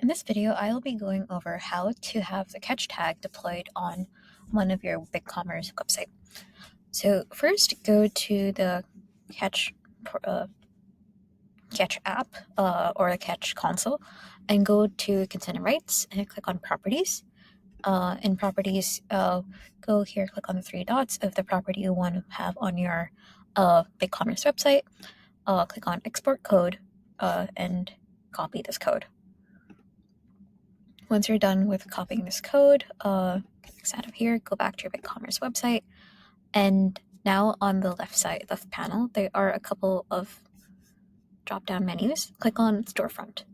In this video, I'll be going over how to have the Ketch tag deployed on one of your BigCommerce website. So first, go to the Ketch app or the Ketch console and go to Consent and Rights and click on Properties. In Properties, go here, click on the three dots of the property you want to have on your BigCommerce website. Click on Export Code and copy this code. Once you're done with copying this code, X out of here, go back to your BigCommerce website, and now on the left panel, there are a couple of drop-down menus. Click on Storefront.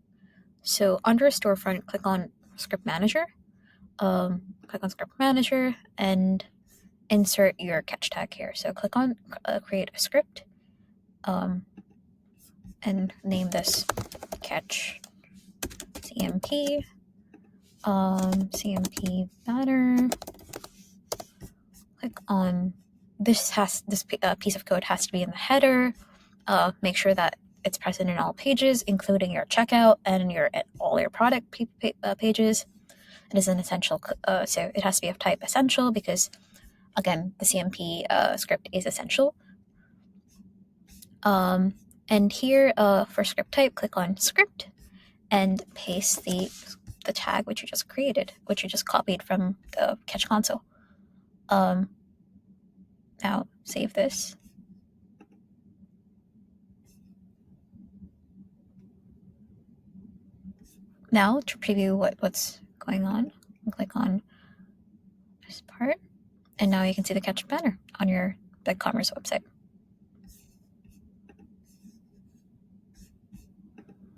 So under Storefront, click on Script Manager. Click on Script Manager and insert your Ketch tag here. So click on Create a Script, and name this Ketch CMP. CMP banner. Click on this piece of code has to be in the header. Make sure that it's present in all pages, including your checkout and all your product pages. It is an essential, so it has to be of type essential because, again, the CMP script is essential. And here for script type, click on script and paste the tag which you just created, which you just copied from the Ketch console. Now save this. Now to preview what's going on, click on this part, and now you can see the Ketch banner on your BigCommerce website.